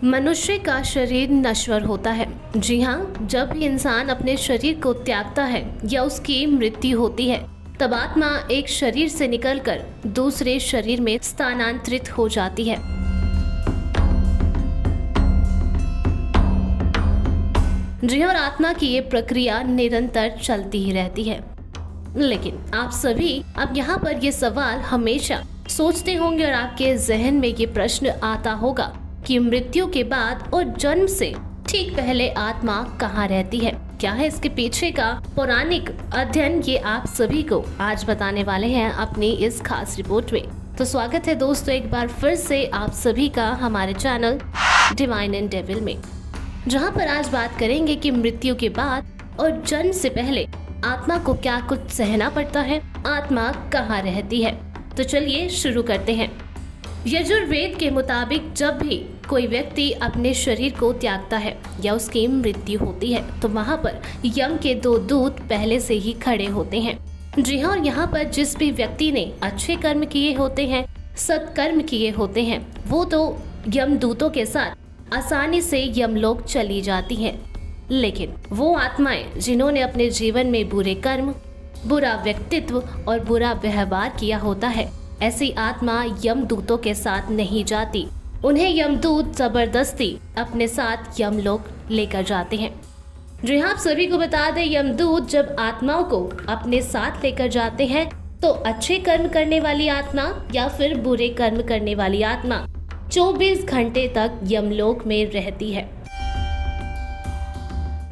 मनुष्य का शरीर नश्वर होता है। जी हाँ, जब भी इंसान अपने शरीर को त्यागता है या उसकी मृत्यु होती है, तब आत्मा एक शरीर से निकलकर दूसरे शरीर में स्थानांतरित हो जाती है। जी हाँ, और आत्मा की ये प्रक्रिया निरंतर चलती ही रहती है। लेकिन आप सभी अब यहाँ पर ये सवाल हमेशा सोचते होंगे और आपके जहन में ये प्रश्न आता होगा कि मृत्यु के बाद और जन्म से ठीक पहले आत्मा कहाँ रहती है। क्या है इसके पीछे का पौराणिक अध्ययन, ये आप सभी को आज बताने वाले हैं अपनी इस खास रिपोर्ट में। तो स्वागत है दोस्तों एक बार फिर से आप सभी का हमारे चैनल डिवाइन एंड डेविल में, जहाँ पर आज बात करेंगे कि मृत्यु के बाद और जन्म से पहले आत्मा को क्या कुछ सहना पड़ता है, आत्मा कहाँ रहती है। तो चलिए शुरू करते हैं। यजुर्वेद के मुताबिक जब भी कोई व्यक्ति अपने शरीर को त्यागता है या उसकी मृत्यु होती है, तो वहाँ पर यम के 2 दूत पहले से ही खड़े होते हैं। जी हाँ, और यहाँ पर जिस भी व्यक्ति ने अच्छे कर्म किए होते हैं, सत्कर्म किए होते हैं, वो तो यम दूतों के साथ आसानी से यमलोक चली जाती हैं। लेकिन वो आत्माएं जिन्होंने अपने जीवन में बुरे कर्म, बुरा व्यक्तित्व और बुरा व्यवहार किया होता है, ऐसी आत्मा यमदूतों के साथ नहीं जाती। उन्हें यमदूत जबरदस्ती अपने साथ यमलोक लेकर जाते हैं। जी हाँ, आप सभी को बता दें, यमदूत जब आत्माओं को अपने साथ लेकर जाते हैं तो अच्छे कर्म करने वाली आत्मा या फिर बुरे कर्म करने वाली आत्मा 24 घंटे तक यमलोक में रहती है।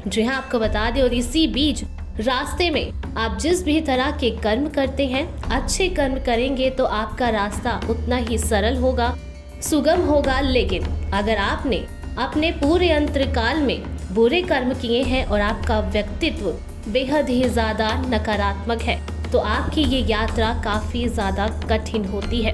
जी हाँ, आपको बता दें, और इसी बीच रास्ते में आप जिस भी तरह के कर्म करते हैं, अच्छे कर्म करेंगे तो आपका रास्ता उतना ही सरल होगा, सुगम होगा। लेकिन अगर आपने अपने पूरे अंतकाल में बुरे कर्म किए हैं और आपका व्यक्तित्व बेहद ही ज्यादा नकारात्मक है, तो आपकी ये यात्रा काफी ज्यादा कठिन होती है।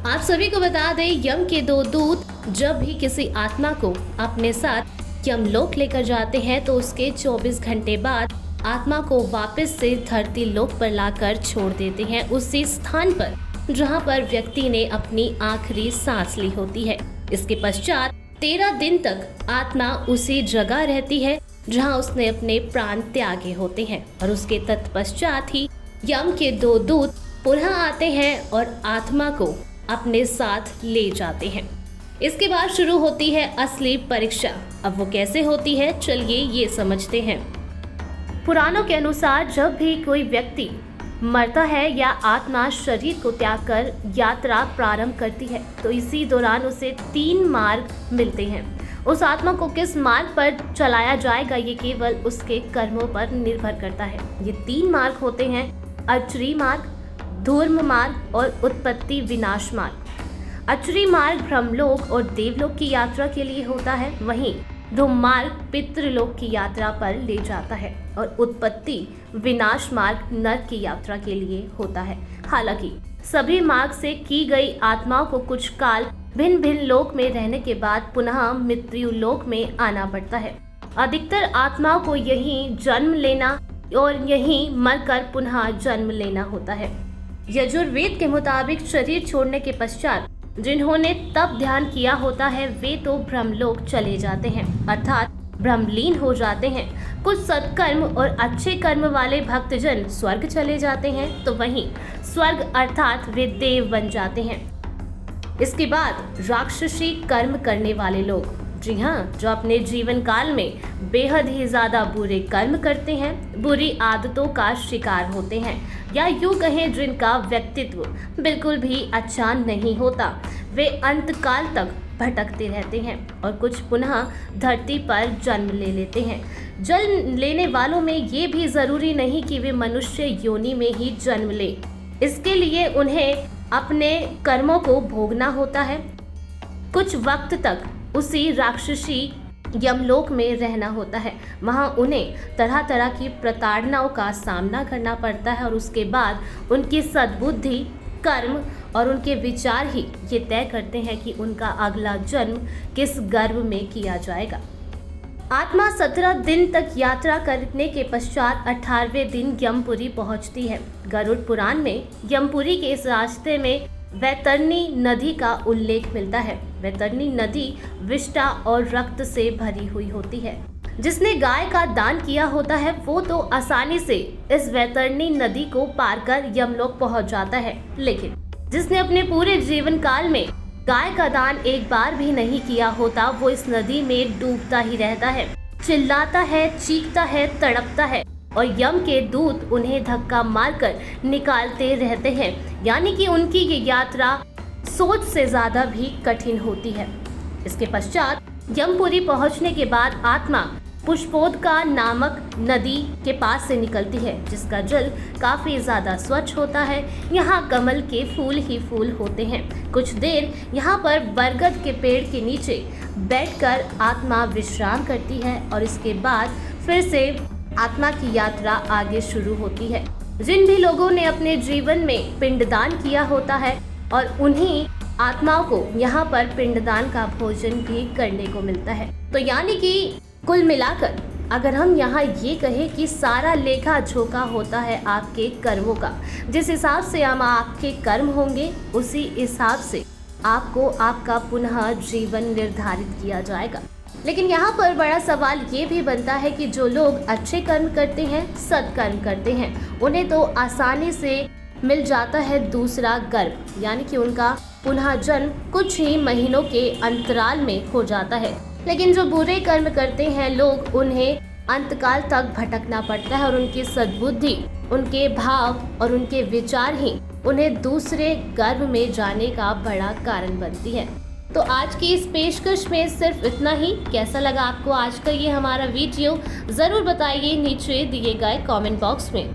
आप सभी को बता दें, यम के 2 दूत जब भी किसी आत्मा को अपने साथ यमलोक लेकर जाते हैं तो उसके 24 घंटे बाद आत्मा को वापस से धरती लोक पर लाकर छोड़ देते हैं, उसी स्थान पर जहां पर व्यक्ति ने अपनी आखिरी सांस ली होती है। इसके पश्चात 13 दिन तक आत्मा उसी जगह रहती है जहां उसने अपने प्राण त्यागे होते हैं, और उसके तत्पश्चात ही यम के 2 दूत पुनः आते हैं और आत्मा को अपने साथ ले जाते हैं। इसके बाद शुरू होती है असली परीक्षा। अब वो कैसे होती है, चलिए ये समझते हैं। पुराणों के अनुसार जब भी कोई व्यक्ति मरता है या आत्मा शरीर को त्याग कर यात्रा प्रारंभ करती है, तो इसी दौरान उसे 3 मार्ग मिलते हैं। उस आत्मा को किस मार्ग पर चलाया जाएगा, ये केवल उसके कर्मों पर निर्भर करता है। ये 3 मार्ग होते हैं: अचरी मार्ग, धूर्म मार्ग और उत्पत्ति विनाश मार्ग। अचरी मार्ग ब्रह्मलोक और देवलोक की यात्रा के लिए होता है, वहीं धूम मार्ग पितृलोक की यात्रा पर ले जाता है, और उत्पत्ति विनाश मार्ग नरक की यात्रा के लिए होता है। हालांकि सभी मार्ग से की गई आत्माओं को कुछ काल भिन्न भिन्न लोक में रहने के बाद पुनः मृत्यु लोक में आना पड़ता है। अधिकतर आत्माओं को यहीं जन्म लेना और यहीं मरकर पुनः जन्म लेना होता है। यजुर्वेद के मुताबिक शरीर छोड़ने के पश्चात जिन्होंने तप ध्यान किया होता है, वे तो ब्रह्मलोक चले जाते हैं, अर्थात ब्रह्मलीन हो जाते हैं। कुछ सत्कर्म और अच्छे कर्म वाले भक्तजन स्वर्ग चले जाते हैं, तो वहीं स्वर्ग अर्थात वे देव बन जाते हैं। इसके बाद राक्षसी कर्म करने वाले लोग, जी हाँ, जो अपने जीवन काल में बेहद ही ज्यादा बुरे कर्म करते हैं, बुरी आदतों का शिकार होते हैं, या यूं कहें जिनका व्यक्तित्व बिल्कुल भी अच्छा नहीं होता, वे अंतकाल तक भटकते रहते हैं और कुछ पुनः धरती पर जन्म ले लेते हैं। जन्म लेने वालों में ये भी जरूरी नहीं कि वे मनुष्य योनि में ही जन्म ले, इसके लिए उन्हें अपने कर्मों को भोगना होता है। कुछ वक्त तक उसी राक्षसी यमलोक में रहना होता है, वहाँ उन्हें तरह तरह की प्रताड़नाओं का सामना करना पड़ता है, और उसके बाद उनकी सद्बुद्धि, कर्म और उनके विचार ही ये तय करते हैं कि उनका अगला जन्म किस गर्भ में किया जाएगा। आत्मा 17 दिन तक यात्रा करने के पश्चात 18वें दिन यमपुरी पहुंचती है। गरुड़ पुराण में यमपुरी के इस रास्ते में वैतरणी नदी का उल्लेख मिलता है। वैतरणी नदी विष्ठा और रक्त से भरी हुई होती है। जिसने गाय का दान किया होता है वो तो आसानी से इस वैतरणी नदी को पार कर यमलोक पहुंच जाता है, लेकिन जिसने अपने पूरे जीवन काल में गाय का दान एक बार भी नहीं किया होता वो इस नदी में डूबता ही रहता है, चिल्लाता है, चीखता है, तड़पता है और यम के दूत उन्हें धक्का मारकर निकालते रहते हैं। यानी कि उनकी ये यात्रा सोच से ज्यादा भी कठिन होती है। इसके पश्चात यमपुरी पहुंचने के बाद आत्मा पुष्पोदका नामक नदी के पास से निकलती है, जिसका जल काफी ज्यादा स्वच्छ होता है। यहाँ कमल के फूल ही फूल होते हैं। कुछ देर यहाँ पर बरगद के पेड़ के नीचे बैठकर आत्मा विश्राम करती है और इसके बाद फिर से आत्मा की यात्रा आगे शुरू होती है। जिन भी लोगों ने अपने जीवन में पिंडदान किया होता है और उन्हीं आत्माओं को यहाँ पर पिंडदान का भोजन भी करने को मिलता है। तो यानी कि कुल मिलाकर अगर हम यहाँ ये कहें कि सारा लेखा जोखा होता है आपके कर्मों का। जिस हिसाब से हम आपके कर्म होंगे उसी हिसाब से आपको आपका पुनः जीवन निर्धारित किया जाएगा। लेकिन यहाँ पर बड़ा सवाल ये भी बनता है कि जो लोग अच्छे कर्म करते हैं, सत्कर्म करते हैं, उन्हें तो आसानी से मिल जाता है दूसरा गर्भ, यानी कि उनका पुनः जन्म कुछ ही महीनों के अंतराल में हो जाता है। लेकिन जो बुरे कर्म करते हैं लोग, उन्हें अंतकाल तक भटकना पड़ता है और उनकी सद्बुद्धि, उनके भाव और उनके विचार ही उन्हें दूसरे गर्भ में जाने का बड़ा कारण बनती है। तो आज की इस पेशकश में सिर्फ इतना ही। कैसा लगा आपको आज का ये हमारा वीडियो, जरूर बताइए नीचे दिए गए कमेंट बॉक्स में।